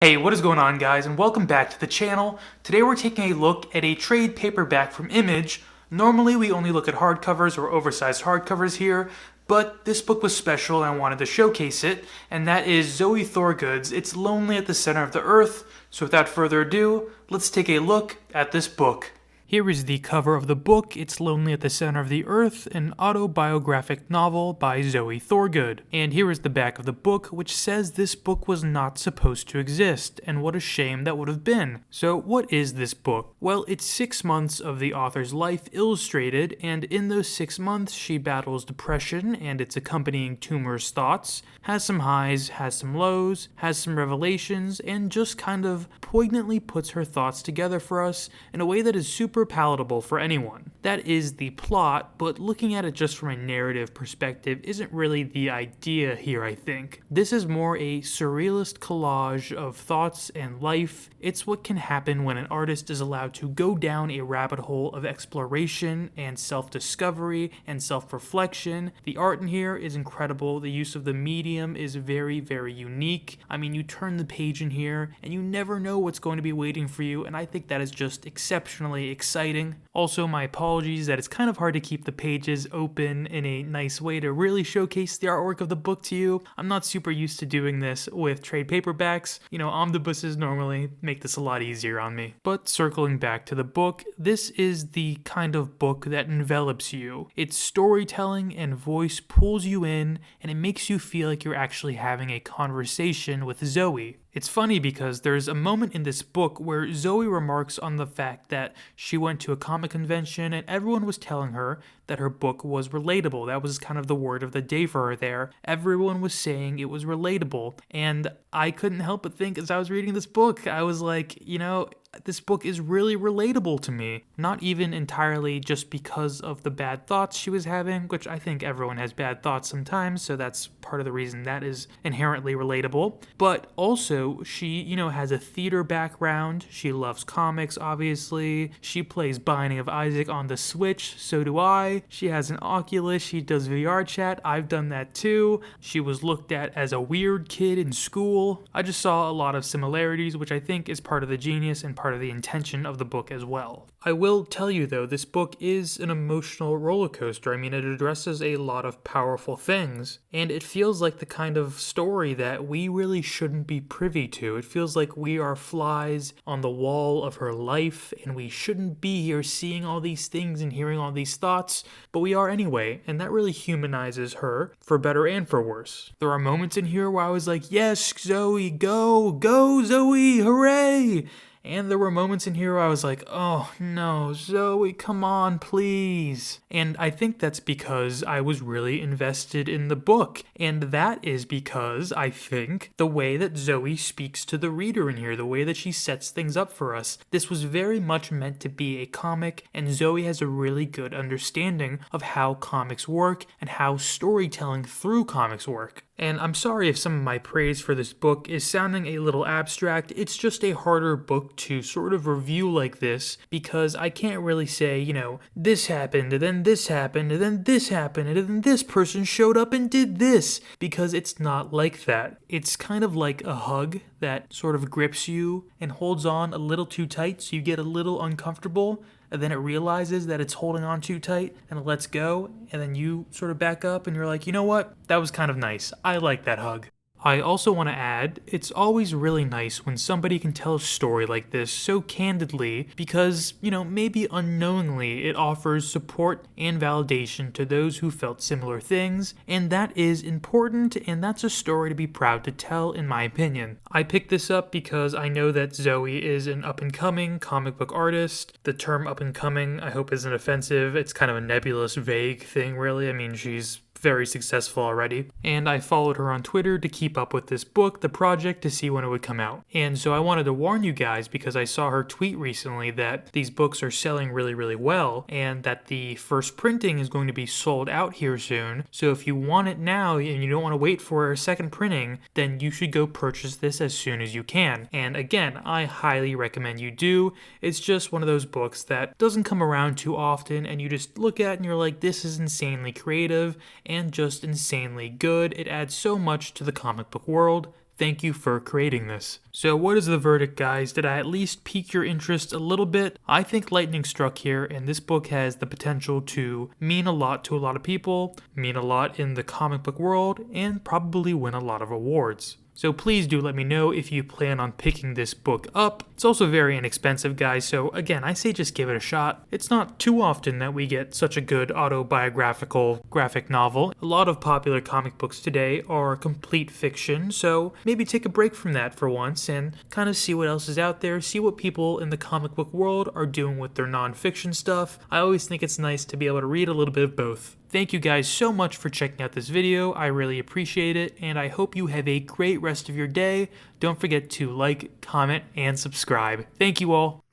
Hey, what is going on, guys, and welcome back to the channel. Today we're taking a look at a trade paperback from Image. Normally we only look at hardcovers or oversized hardcovers here, but this book was special and I wanted to showcase it, and that is Zoe Thorogood's It's Lonely at the Center of the Earth. So without further ado, let's take a look at this book. Here is the cover of the book, It's Lonely at the Center of the Earth, an autobiographic novel by Zoe Thorogood. And here is the back of the book, which says this book was not supposed to exist, and what a shame that would have been. So what is this book? Well, it's 6 months of the author's life illustrated, and in those 6 months she battles depression and its accompanying tumorous thoughts, has some highs, has some lows, has some revelations, and just kind of poignantly puts her thoughts together for us in a way that is super palatable for anyone. That is the plot, but looking at it just from a narrative perspective isn't really the idea here, I think. This is more a surrealist collage of thoughts and life. It's what can happen when an artist is allowed to go down a rabbit hole of exploration and self-discovery and self-reflection. The art in here is incredible. The use of the medium is very, very unique. I mean, you turn the page in here and you never know what's going to be waiting for you, and I think that is just exceptionally exciting. Also, my apologies that it's kind of hard to keep the pages open in a nice way to really showcase the artwork of the book to you. I'm not super used to doing this with trade paperbacks. You know, omnibuses normally make this a lot easier on me. But circling back to the book, this is the kind of book that envelops you. Its storytelling and voice pulls you in, and it makes you feel like you're actually having a conversation with Zoe. It's funny because there's a moment in this book where Zoe remarks on the fact that she went to a comic convention and everyone was telling her that her book was relatable. That was kind of the word of the day for her there. Everyone was saying it was relatable, and I couldn't help but think as I was reading this book, I was like, you know, this book is really relatable to me. Not even entirely just because of the bad thoughts she was having, which I think everyone has bad thoughts sometimes, so that's part of the reason that is inherently relatable. But also, she, has a theater background. She loves comics, obviously. She plays Binding of Isaac on the Switch, so do I. She has an Oculus. She does VR chat. I've done that too. She was looked at as a weird kid in school. I just saw a lot of similarities, which I think is part of the genius and part of the intention of the book as well. I will tell you though, this book is an emotional roller coaster. I mean, it addresses a lot of powerful things, and it feels like the kind of story that we really shouldn't be privy to. It feels like we are flies on the wall of her life, and we shouldn't be here seeing all these things and hearing all these thoughts, but we are anyway, and that really humanizes her, for better and for worse. There are moments in here where I was like, yes, Zoe, go Zoe, hooray! And there were moments in here where I was like, oh no, Zoe, come on, please. And I think that's because I was really invested in the book. And that is because I think the way that Zoe speaks to the reader in here, the way that she sets things up for us, this was very much meant to be a comic, and Zoe has a really good understanding of how comics work and how storytelling through comics work. And I'm sorry if some of my praise for this book is sounding a little abstract. It's just a harder book to sort of review like this because I can't really say, this happened, and then this happened, and then this happened, and then this person showed up and did this, because it's not like that. It's kind of like a hug that sort of grips you and holds on a little too tight so you get a little uncomfortable, and then it realizes that it's holding on too tight and it lets go, and then you sort of back up and you're like, you know what? That was kind of nice. I like that hug. I also want to add, it's always really nice when somebody can tell a story like this so candidly because, maybe unknowingly it offers support and validation to those who felt similar things, and that is important, and that's a story to be proud to tell, in my opinion. I picked this up because I know that Zoe is an up-and-coming comic book artist. The term up-and-coming, I hope, isn't offensive. It's kind of a nebulous, vague thing, really. I mean, she's very successful already, and I followed her on Twitter to keep up with this book, the project, to see when it would come out. And so I wanted to warn you guys because I saw her tweet recently that these books are selling really, really well, and that the first printing is going to be sold out here soon. So if you want it now and you don't want to wait for a second printing, then you should go purchase this as soon as you can. And again, I highly recommend you do. It's just one of those books that doesn't come around too often, and you just look at it and you're like, this is insanely creative and just insanely good. It adds so much to the comic book world. thank you for creating this. So what is the verdict, guys? Did I at least pique your interest a little bit? I think lightning struck here, and this book has the potential to mean a lot to a lot of people, mean a lot in the comic book world, and probably win a lot of awards. So please do let me know if you plan on picking this book up. It's also very inexpensive, guys, so again, I say just give it a shot. It's not too often that we get such a good autobiographical graphic novel. A lot of popular comic books today are complete fiction, so maybe take a break from that for once and kind of see what else is out there, see what people in the comic book world are doing with their non-fiction stuff. I always think it's nice to be able to read a little bit of both. Thank you guys so much for checking out this video. I really appreciate it, and I hope you have a great rest of your day. Don't forget to like, comment, and subscribe. Thank you all.